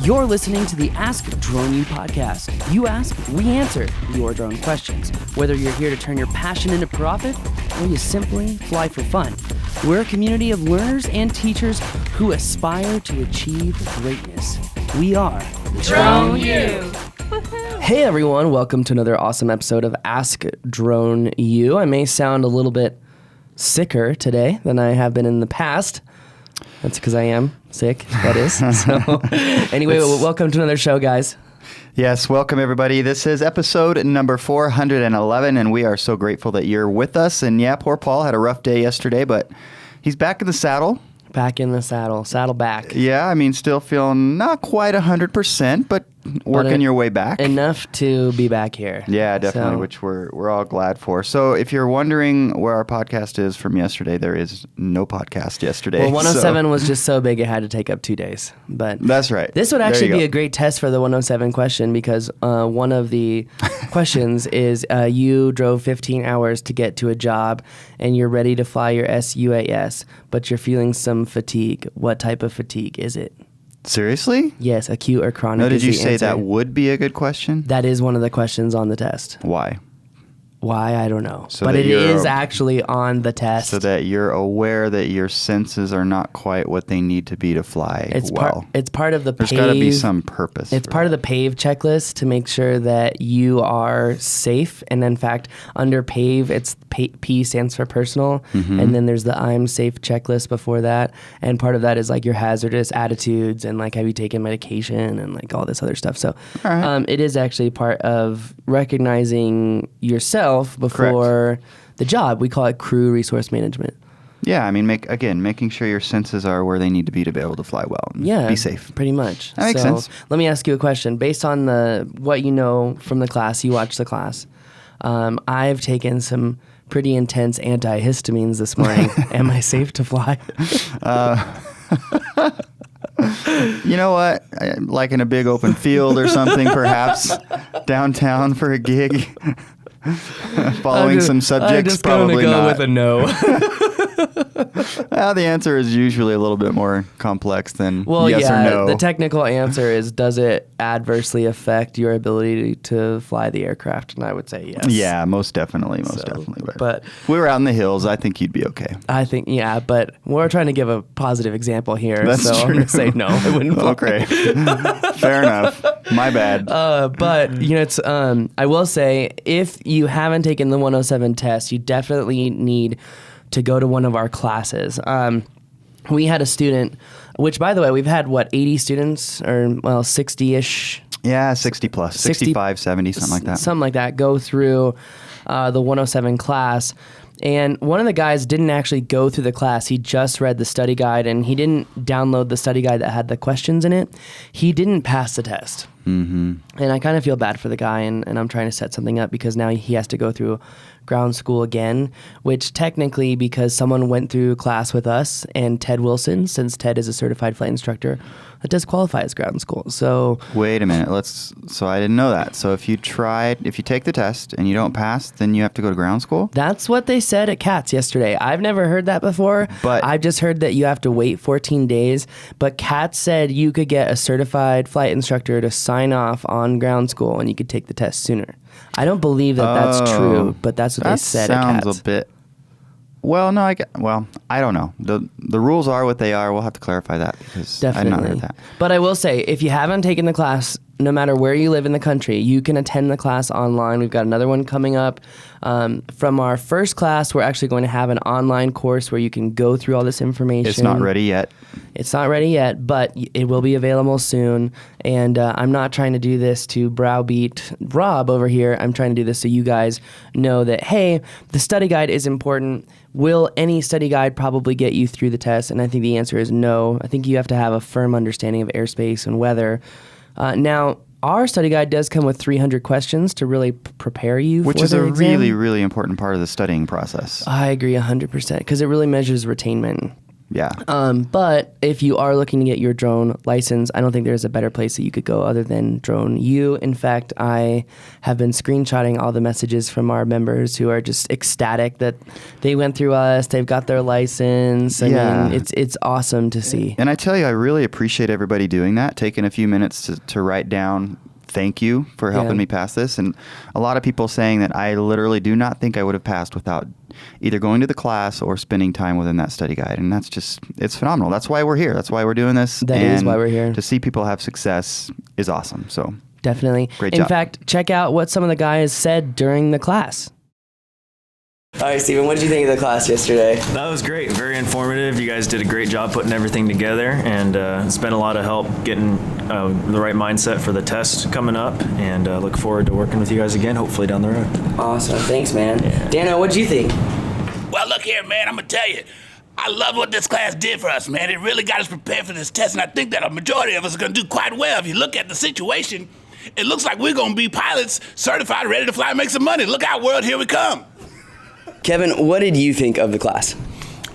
You're listening to the Ask Drone U podcast. You ask, we answer your drone questions. Whether you're here to turn your passion into profit or you simply fly for fun, we're a community of learners and teachers who aspire to achieve greatness. We are Drone U. Hey everyone, welcome to another awesome episode of Ask Drone U. I may sound a little bit sicker today than I have been in the past. That's because I am sick, that is. So anyway, welcome to another show, guys. Yes, welcome everybody. This is episode number 411, and we are so grateful that you're with us. And yeah, poor Paul had a rough day yesterday, but he's back in the saddle. Back in the saddle back. Yeah, I mean, still feeling not quite 100%, but working your way back. Enough to be back here. Yeah, definitely, which we're all glad for. So if you're wondering where our podcast is from yesterday, there is no podcast yesterday. Well, 107 was just so big it had to take up 2 days. But that's right. This would actually be a great test for the 107 question because one of the questions is you drove 15 hours to get to a job and you're ready to fly your SUAS, but you're feeling some fatigue. What type of fatigue is it? Seriously? Yes, acute or chronic. No, did you say answer. that would be a good question? That is one of the questions on the test. Why? Why, I don't know. So but it is actually on the test. So that you're aware that your senses are not quite what they need to be to fly well. It's part of the There's PAVE. got to be some purpose. It's part of the PAVE checklist to make sure that you are safe. And in fact, under PAVE, it's P stands for personal. Mm-hmm. And then there's the I'm safe checklist before that. And part of that is like your hazardous attitudes and like have you taken medication and like all this other stuff. So it is actually part of recognizing yourself before the job. We call it crew resource management. Yeah, I mean, making sure your senses are where they need to be able to fly well. And be safe. Pretty much. That makes sense. Let me ask you a question. Based on what you know from the class, you watched the class. I've taken some pretty intense antihistamines this morning. Am I safe to fly? You know what? Like in a big open field or something, perhaps downtown for a gig. Following some subjects, probably go not. with a no. The answer is usually a little bit more complex than yes or no. The technical answer is, does it adversely affect your ability to fly the aircraft? And I would say yes. Yeah, most definitely. But if we were out in the hills, I think you'd be okay. I think, but we're trying to give a positive example here. That's so true. I'm going to say no. I wouldn't fly. Okay. Fair enough. My bad. But, it's, I will say, if you haven't taken the 107 test, you definitely need to go to one of our classes. We had a student, which, by the way, we've had, 80 students, or, 60-ish? Yeah, 60 plus, 65, 70, something like that. Something like that, go through the 107 class. And one of the guys didn't actually go through the class. He just read the study guide, and he didn't download the study guide that had the questions in it. He didn't pass the test. Mm-hmm. And I kind of feel bad for the guy, and I'm trying to set something up because now he has to go through ground school again, which technically, because someone went through class with us and Ted Wilson, since Ted is a certified flight instructor, that does qualify as ground school. So wait a minute. So I didn't know that. So if you take the test and you don't pass, then you have to go to ground school? That's what they said at CATS yesterday. I've never heard that before. But I've just heard that you have to wait 14 days. But CATS said you could get a certified flight instructor to sign off on ground school and you could take the test sooner. I don't believe that that's true, but that's what they said at CATS. That sounds a bit... Well, no, I don't know. The rules are what they are. We'll have to clarify that because I've not heard that. But I will say, if you haven't taken the class, no matter where you live in the country, you can attend the class online. We've got another one coming up. From our first class, we're actually going to have an online course where you can go through all this information. It's not ready yet. It's not ready yet, but it will be available soon. And I'm not trying to do this to browbeat Rob over here. I'm trying to do this so you guys know that, hey, the study guide is important. Will any study guide probably get you through the test? And I think the answer is no. I think you have to have a firm understanding of airspace and weather. Now, our study guide does come with 300 questions to really prepare you for the exam. Which is a really, really important part of the studying process. I agree 100% because it really measures retainment. Yeah. But if you are looking to get your drone license, I don't think there's a better place that you could go other than Drone U. In fact, I have been screenshotting all the messages from our members who are just ecstatic that they went through us, they've got their license. I mean, it's awesome to see. And I tell you, I really appreciate everybody doing that, taking a few minutes to write down thank you for helping me pass this. And a lot of people saying that I literally do not think I would have passed without either going to the class or spending time within that study guide. And that's just, it's phenomenal. That's why we're here. That's why we're doing this. That is why we're here. To see people have success is awesome. So definitely. Great job. In fact, check out what some of the guys said during the class. All right, Steven, what did you think of the class yesterday? That was great. Very informative. You guys did a great job putting everything together, and it's been a lot of help getting the right mindset for the test coming up, and look forward to working with you guys again, hopefully down the road. Awesome. Thanks, man. Yeah. Dano, what did you think? Well, look here, man. I'm going to tell you. I love what this class did for us, man. It really got us prepared for this test, and I think that a majority of us are going to do quite well. If you look at the situation, it looks like we're going to be pilots, certified, ready to fly, and make some money. Look out, world. Here we come. Kevin, what did you think of the class?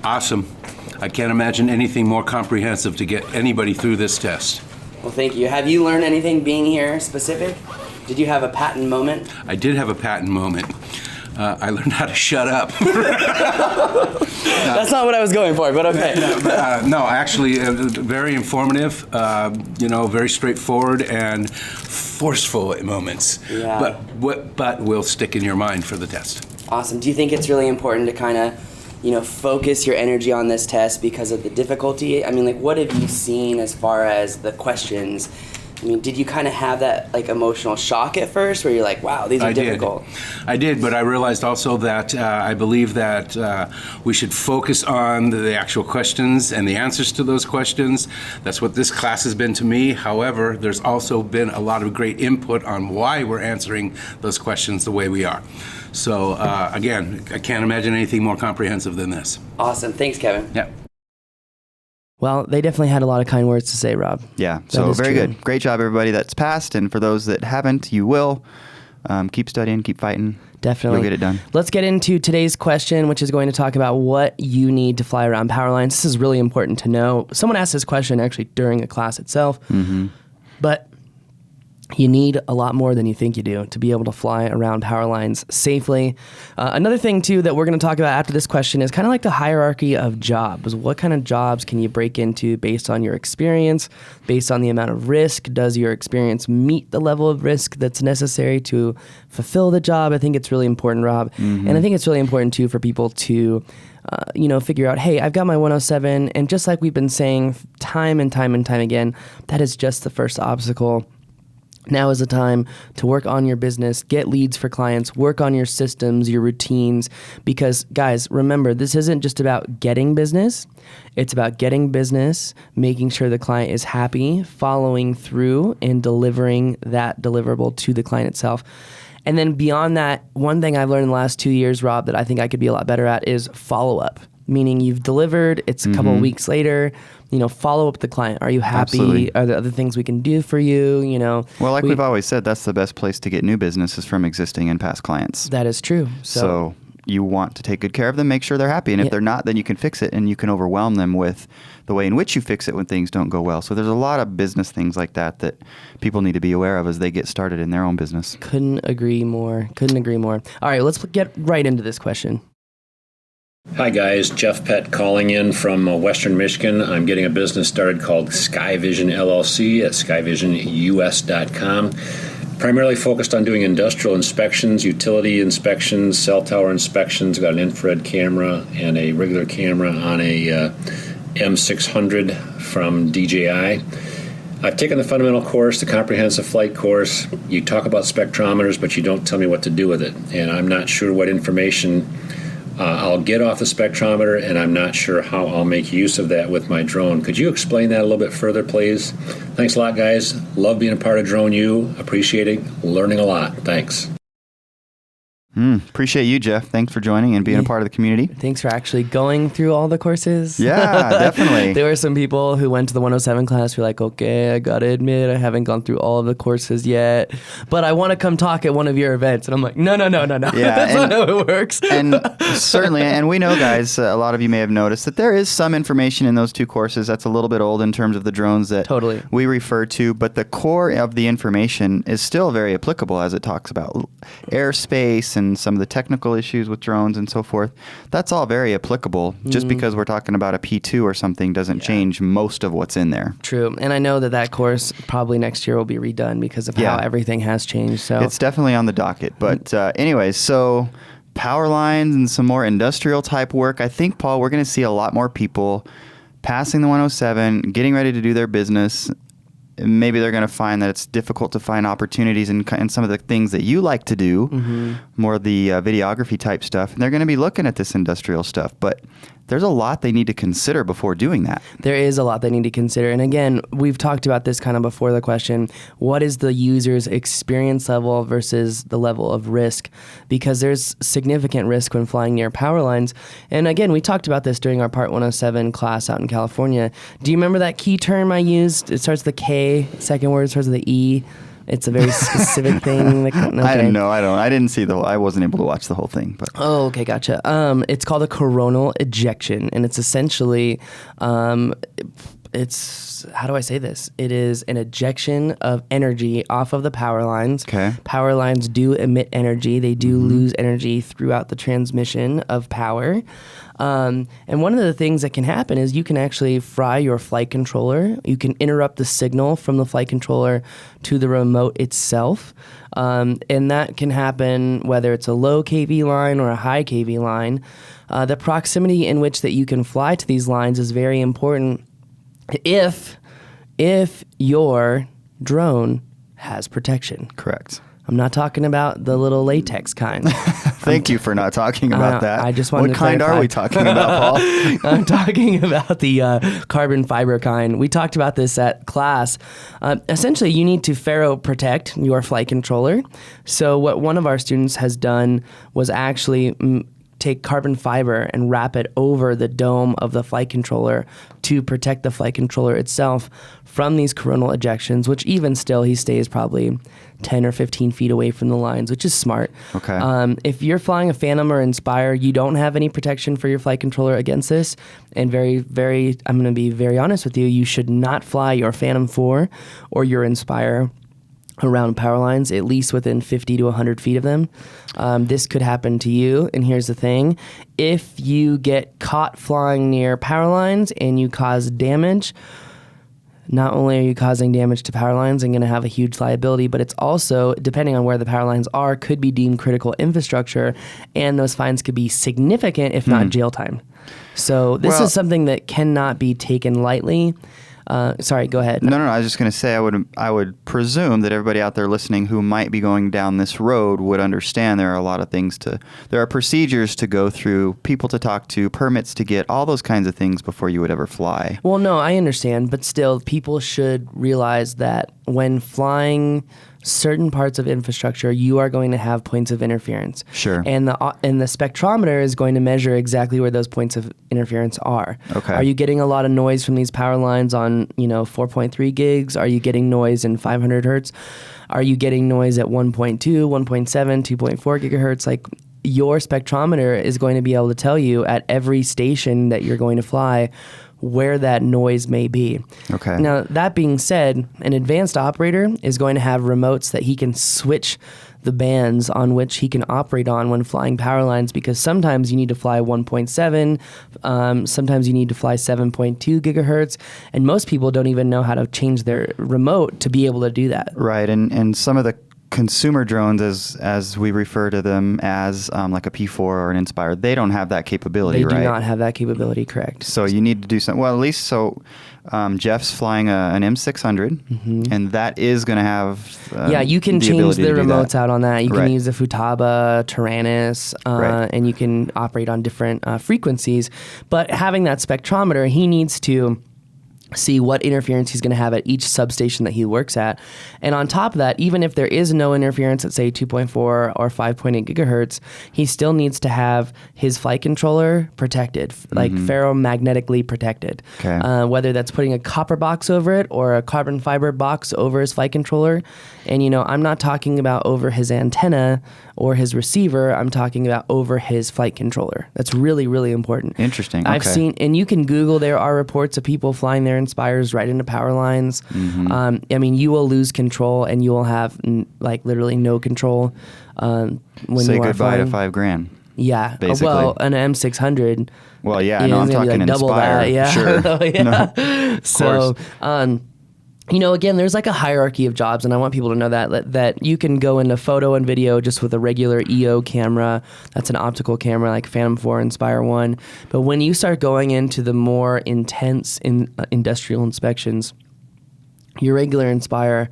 Awesome. I can't imagine anything more comprehensive to get anybody through this test. Well, thank you. Have you learned anything being here specific? Did you have a patent moment? I did have a patent moment. I learned how to shut up. That's not what I was going for, but okay. No, actually, very informative, very straightforward and forceful at moments. Yeah. But will stick in your mind for the test. Awesome. Do you think it's really important to kind of, focus your energy on this test because of the difficulty? I mean, like, what have you seen as far as the questions? I mean, did you kind of have that, like, emotional shock at first where you're like, wow, these are difficult? I did, but I realized also that I believe that we should focus on the actual questions and the answers to those questions. That's what this class has been to me. However, there's also been a lot of great input on why we're answering those questions the way we are. So, again, I can't imagine anything more comprehensive than this. Awesome. Thanks, Kevin. Yeah. Well, they definitely had a lot of kind words to say, Rob. Yeah, so very good. Great job, everybody that's passed. And for those that haven't, you will. Keep studying, keep fighting. Definitely. You'll get it done. Let's get into today's question, which is going to talk about what you need to fly around power lines. This is really important to know. Someone asked this question actually during a class itself. Mm-hmm. But you need a lot more than you think you do to be able to fly around power lines safely. Another thing, too, that we're going to talk about after this question is kind of like the hierarchy of jobs. What kind of jobs can you break into based on your experience, based on the amount of risk? Does your experience meet the level of risk that's necessary to fulfill the job? I think it's really important, Rob. Mm-hmm. And I think it's really important, too, for people to figure out, hey, I've got my 107, and just like we've been saying time and time and time again, that is just the first obstacle. Now is the time to work on your business, get leads for clients, work on your systems, your routines, because guys, remember, this isn't just about getting business. It's about getting business, making sure the client is happy, following through, and delivering that deliverable to the client itself. And then beyond that, one thing I've learned in the last 2 years, Rob, that I think I could be a lot better at is follow-up. Meaning you've delivered, it's a couple of weeks later, follow up with the client. Are you happy? Absolutely. Are there other things we can do for you? Well, like we've always said, that's the best place to get new business is from existing and past clients. That is true. So you want to take good care of them, make sure they're happy. And if they're not, then you can fix it, and you can overwhelm them with the way in which you fix it when things don't go well. So there's a lot of business things like that people need to be aware of as they get started in their own business. Couldn't agree more. All right, let's get right into this question. Hi guys, Jeff Pett calling in from Western Michigan. I'm getting a business started called Skyvision LLC at skyvisionus.com. Primarily focused on doing industrial inspections, utility inspections, cell tower inspections. Got an infrared camera and a regular camera on a M600 from DJI. I've taken the fundamental course, the comprehensive flight course. You talk about spectrometers, but you don't tell me what to do with it. And I'm not sure what information I'll get off the spectrometer, and I'm not sure how I'll make use of that with my drone. Could you explain that a little bit further, please? Thanks a lot, guys. Love being a part of Drone U. Appreciating, learning a lot. Thanks. Appreciate you, Jeff. Thanks for joining and being a part of the community. Thanks for actually going through all the courses. Yeah, definitely. There were some people who went to the 107 class who were like, okay, I got to admit, I haven't gone through all of the courses yet, but I want to come talk at one of your events. And I'm like, no. Yeah, That's not how it works. And certainly, and we know, guys, a lot of you may have noticed that there is some information in those 2 courses that's a little bit old in terms of the drones that Totally. we refer to, but the core of the information is still very applicable as it talks about airspace and some of the technical issues with drones and so forth. That's all very applicable. Just because we're talking about a P2 or something doesn't change most of what's in there. True. And I know that course probably next year will be redone because of how everything has changed. So it's definitely on the docket. But anyways, so power lines and some more industrial type work. I think, Paul, we're going to see a lot more people passing the 107, getting ready to do their business. Maybe they're going to find that it's difficult to find opportunities in some of the things that you like to do, more of the videography type stuff. And they're going to be looking at this industrial stuff. But there's a lot they need to consider before doing that. There is a lot they need to consider. And again, we've talked about this kind of before the question, what is the user's experience level versus the level of risk? Because there's significant risk when flying near power lines. And again, we talked about this during our Part 107 class out in California. Do you remember that key term I used? It starts with a K, second word starts with an E. It's a very specific thing. I don't know. I didn't see I wasn't able to watch the whole thing. But oh, okay, gotcha. It's called a coronal ejection, and it's essentially, it's, how do I say this? It is an ejection of energy off of the power lines. Okay. Power lines do emit energy. They do lose energy throughout the transmission of power. And one of the things that can happen is you can actually fry your flight controller. You can interrupt the signal from the flight controller to the remote itself. And that can happen whether it's a low KV line or a high KV line. The proximity in which that you can fly to these lines is very important if your drone has protection. correct. I'm not talking about the little latex kind. Thank you for not talking about that. I just wanted What to kind clarify. are we talking about, Paul? I'm talking about the carbon fiber kind. We talked about this at class. Essentially, you need to ferro protect your flight controller. So what one of our students has done was actually take carbon fiber and wrap it over the dome of the flight controller to protect the flight controller itself from these coronal ejections, which even still he stays probably 10 or 15 feet away from the lines, which is smart. Okay. If you're flying a Phantom or Inspire, you don't have any protection for your flight controller against this. And I'm going to be very honest with you, you should not fly your Phantom 4 or your Inspire around power lines, at least within 50 to 100 feet of them. This could happen to you, and here's the thing. If you get caught flying near power lines and you cause damage, not only are you causing damage to power lines and going to have a huge liability, but it's also, depending on where the power lines are, could be deemed critical infrastructure, and those fines could be significant, if not jail time. So this is something that cannot be taken lightly. Sorry, go ahead. No. I was just going to say I would presume that everybody out there listening who might be going down this road would understand there are a lot of things there are procedures to go through, people to talk to, permits to get, all those kinds of things before you would ever fly. Well, no, I understand, but still, people should realize that when flying certain parts of infrastructure, you are going to have points of interference. Sure. And the spectrometer is going to measure exactly where those points of interference are. Okay. Are you getting a lot of noise from these power lines on 4.3 gigs? Are you getting noise in 500 hertz? Are you getting noise at 1.2, 1.7, 2.4 gigahertz? Like, your spectrometer is going to be able to tell you at every station that you're going to fly where that noise may be. Okay. Now, that being said, an advanced operator is going to have remotes that he can switch the bands on which he can operate on when flying power lines, because sometimes you need to fly 1.7, sometimes you need to fly 7.2 gigahertz, and most people don't even know how to change their remote to be able to do that. Right, and some of the consumer drones, as we refer to them as, like a P4 or an Inspire, they don't have that capability, right? They do not have that capability, correct. So you need to do something. Well, at least Jeff's flying an M600, and that is going to have you can change the remotes out on that. You can Right. use the Futaba, Tyrannus, Right. and you can operate on different frequencies. But having that spectrometer, he needs to see what interference he's going to have at each substation that he works at. And on top of that, even if there is no interference at, say, 2.4 or 5.8 gigahertz, he still needs to have his flight controller protected, like ferromagnetically protected. Okay. Whether that's putting a copper box over it or a carbon fiber box over his flight controller. And, I'm not talking about over his antenna or his receiver. I'm talking about over his flight controller. That's really, really important. Interesting. I've Okay. seen, and you can Google, there are reports of people flying their Inspires right into power lines. You will lose control and you will have literally no control when Say you are goodbye to flying. $5,000. Yeah. Basically. Well, an M600. Well, yeah, is no, I'm gonna be talking double Inspire. that. Yeah. Sure. Yeah. No, of So, course. again, there's like a hierarchy of jobs, and I want people to know that you can go into photo and video just with a regular EO camera. That's an optical camera like Phantom 4, Inspire 1. But when you start going into the more intense industrial inspections, your regular Inspire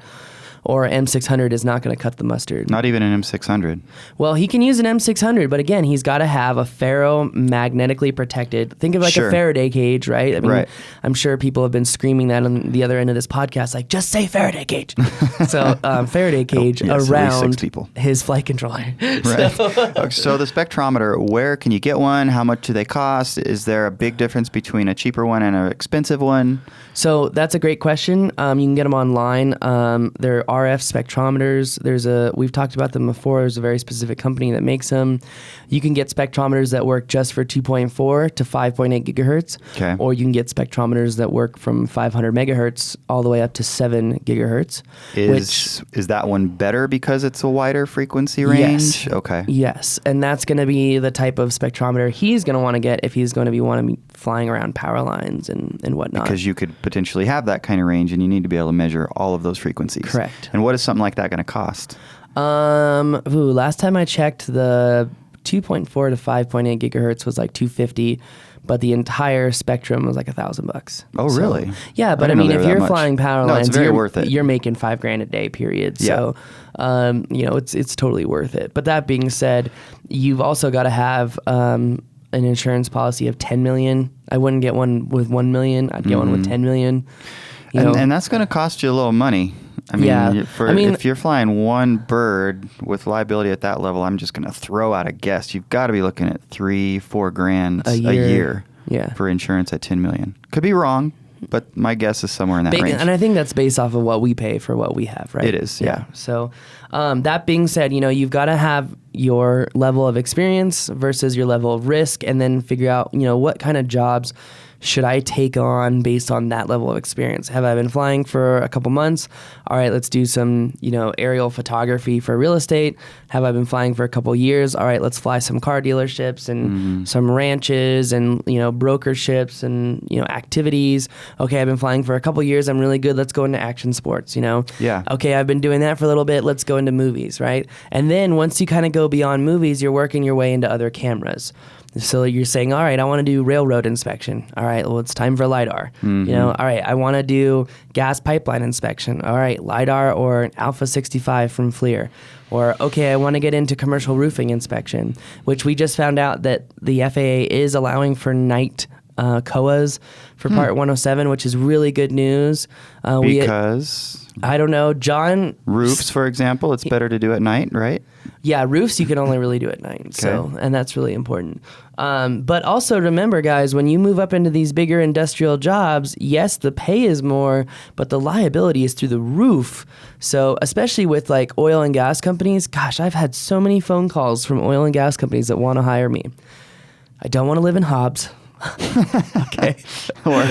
or M600 is not going to cut the mustard. Not even an M600. Well, he can use an M600, but again, he's got to have a ferromagnetically protected. Think of like Sure. a Faraday cage, right? I mean, Right. I'm sure people have been screaming that on the other end of this podcast, like, just say Faraday cage. So Faraday cage yes, at least 6 around people. his flight controller. Right. So the spectrometer, where can you get one? How much do they cost? Is there a big difference between a cheaper one and an expensive one? So that's a great question. You can get them online. They're RF spectrometers. We've talked about them before. There's a very specific company that makes them. You can get spectrometers that work just for 2.4 to 5.8 gigahertz. Okay. Or you can get spectrometers that work from 500 megahertz all the way up to 7 gigahertz. Is that one better because it's a wider frequency range? Yes. Okay. Yes, and that's going to be the type of spectrometer he's going to want to get if he's going to be flying around power lines and whatnot. Because you could potentially have that kind of range, and you need to be able to measure all of those frequencies. Correct. And what is something like that going to cost? Last time I checked, the 2.4 to 5.8 gigahertz was like $250, but the entire spectrum was like $1,000. Oh, So, really? yeah, but I didn't know mean, they if were that you're much. flying power No, lines, it's very worth it. You're making $5,000 a day, period. Yeah. So, it's totally worth it. But that being said, you've also got to have an insurance policy of $10 million. I wouldn't get one with $1 million. I'd get one with $10 million. And that's going to cost you a little money. I mean, Yeah. if you're flying one bird with liability at that level, I'm just going to throw out a guess. You've got to be looking at $3-4 grand a year Yeah. for insurance at $10 million. Could be wrong, but my guess is somewhere in that range. And I think that's based off of what we pay for what we have, right? It is, yeah. So that being said, you've got to have your level of experience versus your level of risk, and then figure out, what kind of jobs should I take on based on that level of experience? Have I been flying for a couple months? All right, let's do some, aerial photography for real estate. Have I been flying for a couple years? All right, let's fly some car dealerships and some ranches and, brokerships and, activities. Okay, I've been flying for a couple years. I'm really good. Let's go into action sports, Yeah. Okay, I've been doing that for a little bit. Let's go into movies, right? And then once you kind of go beyond movies, you're working your way into other cameras. So you're saying, all right, I want to do railroad inspection. All right, well, it's time for LiDAR. All right, I want to do gas pipeline inspection. All right, LiDAR or Alpha 65 from FLIR. Or, okay, I want to get into commercial roofing inspection, which we just found out that the FAA is allowing for night COAs for Part 107, which is really good news. Because I don't know, John. roofs, for example, it's better to do at night, right? Yeah, roofs you can only really do at night. So, and that's really important. But also remember, guys, when you move up into these bigger industrial jobs, yes, the pay is more, but the liability is through the roof. So, especially with like oil and gas companies, gosh, I've had so many phone calls from oil and gas companies that want to hire me. I don't want to live in Hobbs. Okay. or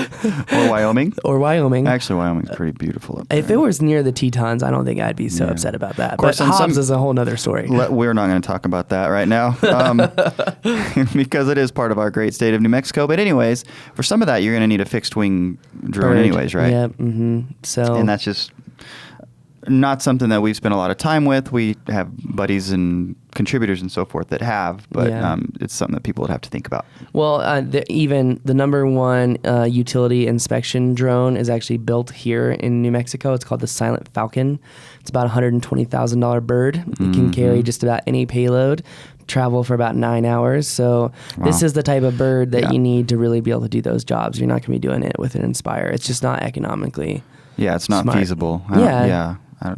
Wyoming. Or Wyoming. Actually, Wyoming's pretty beautiful up there. If it was near the Tetons, I don't think I'd be so upset about that. But course, on Hobbs some- is a whole nother story. We're not going to talk about that right now because it is part of our great state of New Mexico. But anyways, for some of that, you're going to need a fixed wing drone anyways, right? Yeah. Mm-hmm. So, And that's just not something that we've spent a lot of time with. We have buddies and contributors and so forth that have, but it's something that people would have to think about. well, even the number one utility inspection drone is actually built here in New Mexico. It's called the Silent Falcon. It's about $120,000 bird. It can carry just about any payload. travel for about 9 hours. So this is the type of bird that you need to really be able to do those jobs. You're not going to be doing it with an Inspire. It's just not economically. Yeah, it's not smart. Feasible.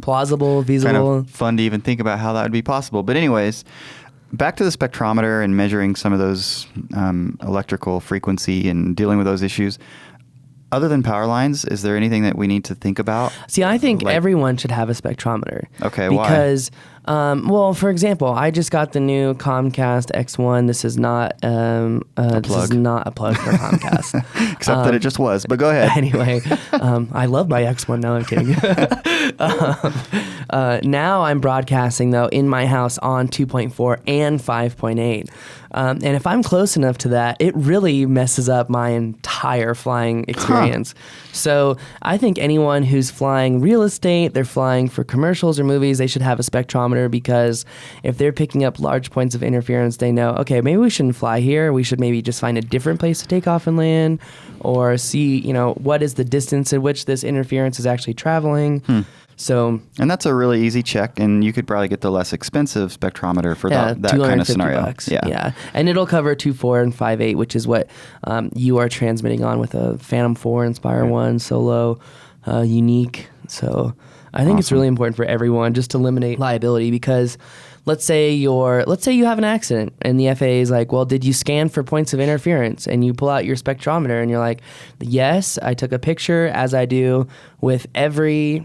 Plausible, feasible. Kind of fun to even think about how that would be possible. But anyways, back to the spectrometer and measuring some of those electrical frequency and dealing with those issues. Other than power lines, is there anything that we need to think about? See, I think everyone should have a spectrometer. Okay, because, well, for example, I just got the new Comcast X1. This is not this is not a plug for Comcast, except that it just was. But go ahead. Anyway, I love my X1. No, I'm kidding. Now I'm broadcasting though in my house on 2.4 and 5.8. And if I'm close enough to that, it really messes up my entire flying experience. So I think anyone who's flying real estate, they're flying for commercials or movies, they should have a spectrometer, because if they're picking up large points of interference, they know, okay, maybe we shouldn't fly here. We should maybe just find a different place to take off and land, or see, what is the distance at which this interference is actually traveling. So, and that's a really easy check, and you could probably get the less expensive spectrometer for that kind of scenario. $250. Yeah, and it'll cover 2.4 and 5.8, which is what you are transmitting on with a Phantom 4, Inspire 1, Solo, Unique. So I think it's really important for everyone just to eliminate liability, because let's say you have an accident and the FAA is like, well, did you scan for points of interference? And you pull out your spectrometer and you're like, yes, I took a picture, as I do with every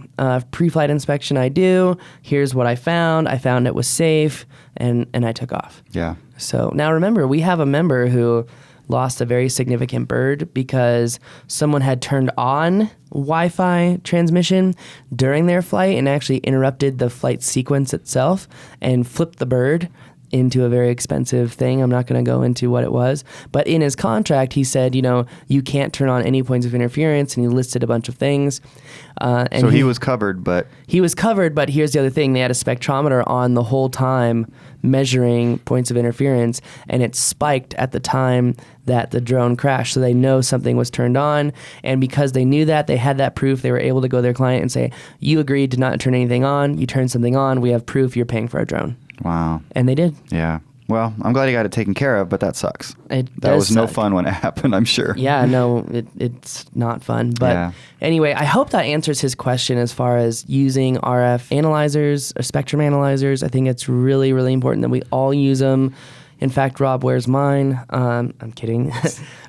pre-flight inspection I do. Here's what I found. I found it was safe, and I took off. Yeah. So now remember, we have a member who lost a very significant bird because someone had turned on Wi-Fi transmission during their flight and actually interrupted the flight sequence itself and flipped the bird into a very expensive thing. I'm not going to go into what it was, but in his contract, he said, you can't turn on any points of interference, and he listed a bunch of things. And so he was covered, but... He was covered, but here's the other thing. They had a spectrometer on the whole time measuring points of interference, and it spiked at the time that the drone crashed. So they know something was turned on, and because they knew that, they had that proof, they were able to go to their client and say, you agreed to not turn anything on, you turned something on, we have proof, you're paying for a drone. Wow. And they did. Yeah. Well, I'm glad you got it taken care of, but that sucks. That was no fun when it happened, I'm sure. Yeah, no, it's not fun. But anyway, I hope that answers his question as far as using RF analyzers or spectrum analyzers. I think it's really, really important that we all use them. In fact, Rob wears mine. I'm kidding.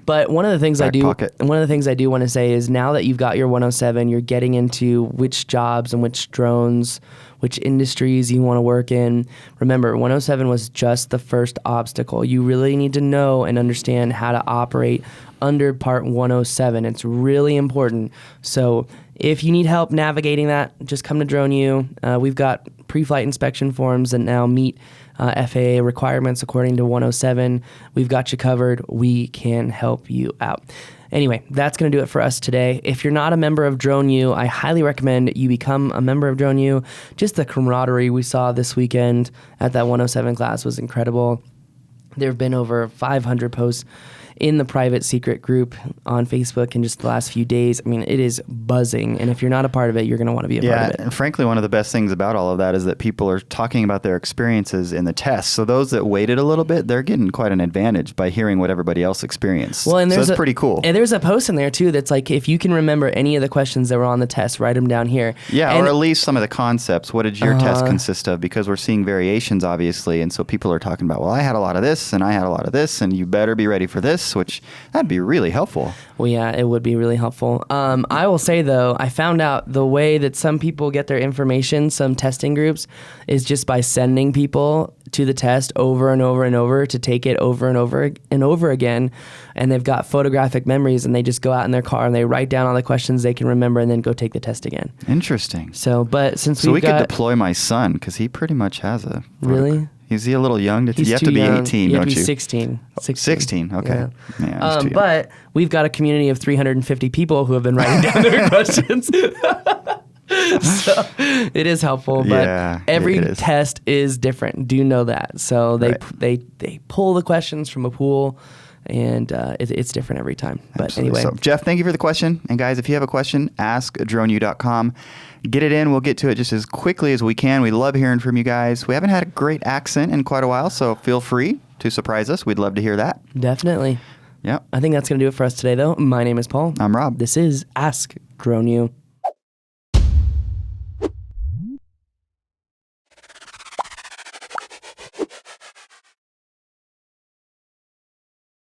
But one of the things I do want to say is, now that you've got your 107, you're getting into which jobs and which drones, which industries you want to work in. Remember, 107 was just the first obstacle. You really need to know and understand how to operate under Part 107. It's really important. So if you need help navigating that, just come to Drone U. We've got pre-flight inspection forms that now meet FAA requirements according to 107. We've got you covered. We can help you out. Anyway, that's going to do it for us today. If you're not a member of Drone U, I highly recommend you become a member of Drone U. Just the camaraderie we saw this weekend at that 107 class was incredible. There have been over 500 posts in the private secret group on Facebook in just the last few days. I mean, it is buzzing. And if you're not a part of it, you're going to want to be a part of it. And frankly, one of the best things about all of that is that people are talking about their experiences in the tests. So those that waited a little bit, they're getting quite an advantage by hearing what everybody else experienced. Well, and so that's pretty cool. And there's a post in there too that's like, if you can remember any of the questions that were on the test, write them down here. Yeah, or at least some of the concepts. What did your test consist of? Because we're seeing variations, obviously. And so people are talking about, well, I had a lot of this, and I had a lot of this, and you better be ready for this, which that'd be really helpful. Well, yeah, it would be really helpful. I will say, though, I found out the way that some people get their information, some testing groups, is just by sending people to the test over and over and over to take it over and over and over again. And they've got photographic memories, and they just go out in their car and they write down all the questions they can remember and then go take the test again. Interesting. So, but since we could deploy my son, because he pretty much has a... Really? Is he a little young? You have to be 18, you don't you? 16. 16, okay. Yeah, he's too young. But we've got a community of 350 people who have been writing down their questions. So it is helpful, but every test is different. Do know that. So they pull the questions from a pool, and it's different every time. But Absolutely. anyway. So, Jeff, thank you for the question. And guys, if you have a question, askdroneu.com. Get it in. We'll get to it just as quickly as we can. We love hearing from you guys. We haven't had a great accent in quite a while, so feel free to surprise us. We'd love to hear that. Definitely. Yep. I think that's going to do it for us today, though. My name is Paul. I'm Rob. This is Ask Drone U.